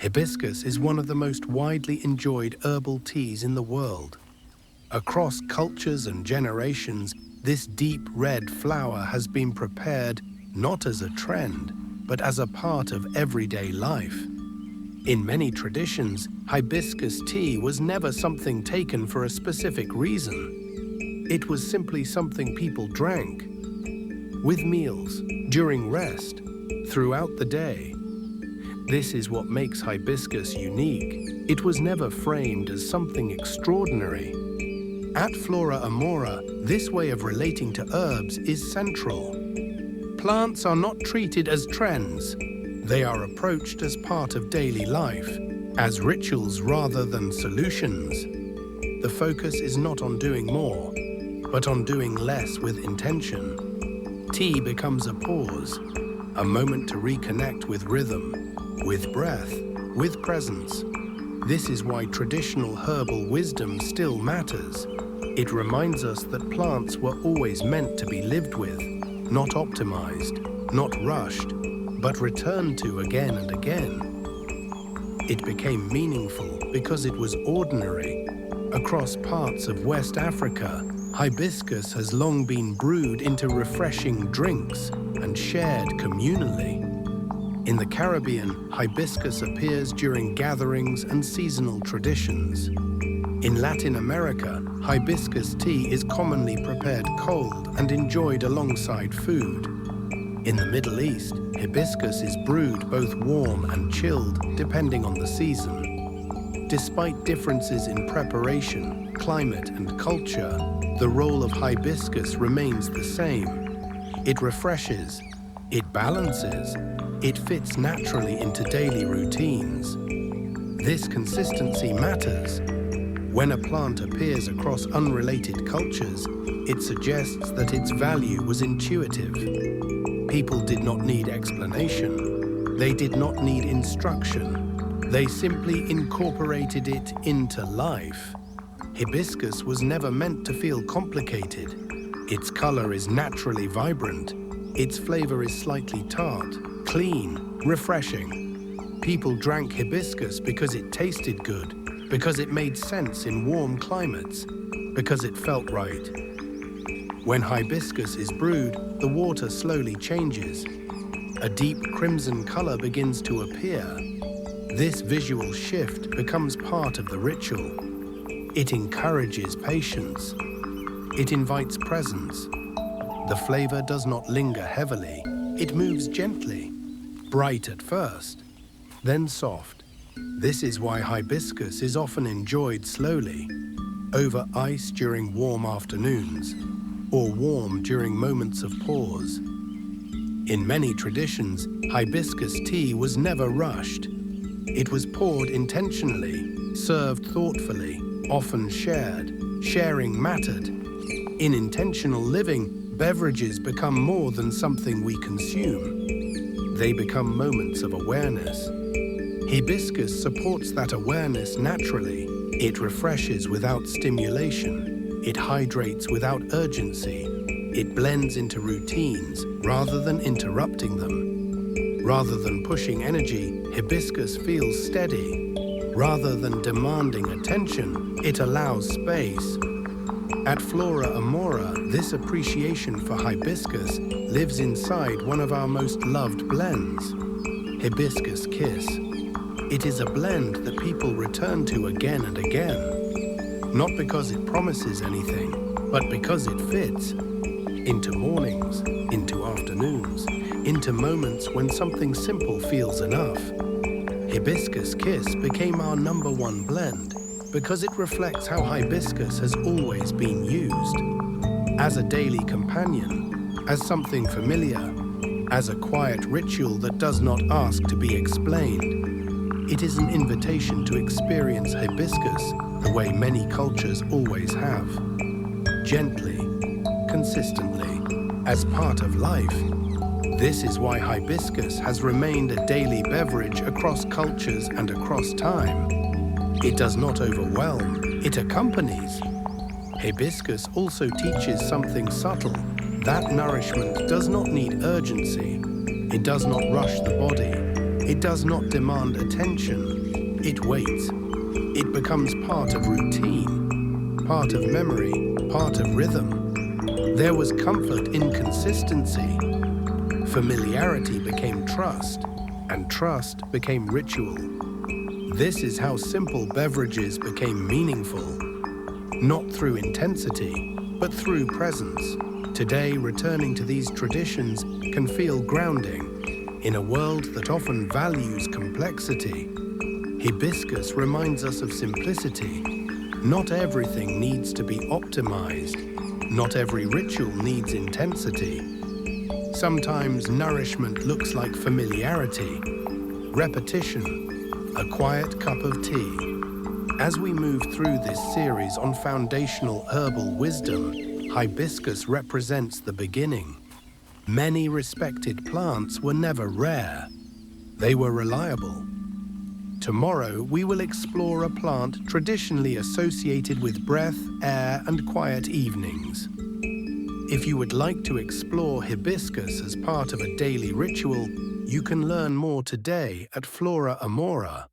Hibiscus is one of the most widely enjoyed herbal teas in the world. Across cultures and generations, this deep red flower has been prepared not as a trend, but as a part of everyday life. In many traditions, hibiscus tea was never something taken for a specific reason. It was simply something people drank, with meals, during rest, throughout the day. This is what makes hibiscus unique. It was never framed as something extraordinary. At Flora Amora, this way of relating to herbs is central. Plants are not treated as trends. They are approached as part of daily life, as rituals rather than solutions. The focus is not on doing more, but on doing less with intention. Tea becomes a pause, a moment to reconnect with rhythm, with breath, with presence. This is why traditional herbal wisdom still matters. It reminds us that plants were always meant to be lived with, not optimized, not rushed, but returned to again and again. It became meaningful because it was ordinary. Across parts of West Africa, hibiscus has long been brewed into refreshing drinks and shared communally. In the Caribbean, hibiscus appears during gatherings and seasonal traditions. In Latin America, hibiscus tea is commonly prepared cold and enjoyed alongside food. In the Middle East, hibiscus is brewed both warm and chilled, depending on the season. Despite differences in preparation, climate, and culture, the role of hibiscus remains the same. It refreshes, it balances, it fits naturally into daily routines. This consistency matters. When a plant appears across unrelated cultures, it suggests that its value was intuitive. People did not need explanation. They did not need instruction. They simply incorporated it into life. Hibiscus was never meant to feel complicated. Its color is naturally vibrant. Its flavor is slightly tart, clean, refreshing. People drank hibiscus because it tasted good, because it made sense in warm climates, because it felt right. When hibiscus is brewed, the water slowly changes. A deep crimson color begins to appear. This visual shift becomes part of the ritual. It encourages patience. It invites presence. The flavor does not linger heavily. It moves gently, bright at first, then soft. This is why hibiscus is often enjoyed slowly, over ice during warm afternoons, or warm during moments of pause. In many traditions, hibiscus tea was never rushed. It was poured intentionally, served thoughtfully, often shared. Sharing mattered. In intentional living, beverages become more than something we consume. They become moments of awareness. Hibiscus supports that awareness naturally. It refreshes without stimulation. It hydrates without urgency. It blends into routines rather than interrupting them. Rather than pushing energy, hibiscus feels steady. Rather than demanding attention, it allows space. At Flora Amora, this appreciation for hibiscus lives inside one of our most loved blends, Hibiscus Kiss. It is a blend that people return to again and again, not because it promises anything, but because it fits into mornings, into afternoons, into moments when something simple feels enough. Hibiscus Kiss became our #1 blend because it reflects how hibiscus has always been used. As a daily companion, as something familiar, as a quiet ritual that does not ask to be explained. It is an invitation to experience hibiscus the way many cultures always have. Gently, consistently, as part of life. This is why hibiscus has remained a daily beverage across cultures and across time. It does not overwhelm, it accompanies. Hibiscus also teaches something subtle. That nourishment does not need urgency. It does not rush the body. It does not demand attention, it waits. It becomes part of routine, part of memory, part of rhythm. There was comfort in consistency. Familiarity became trust, and trust became ritual. This is how simple beverages became meaningful, not through intensity, but through presence. Today, returning to these traditions can feel grounding in a world that often values complexity. Hibiscus reminds us of simplicity. Not everything needs to be optimized. Not every ritual needs intensity. Sometimes nourishment looks like familiarity, repetition, a quiet cup of tea. As we move through this series on foundational herbal wisdom, hibiscus represents the beginning. Many respected plants were never rare. They were reliable. Tomorrow, we will explore a plant traditionally associated with breath, air, and quiet evenings. If you would like to explore hibiscus as part of a daily ritual, you can learn more today at Flora Amora.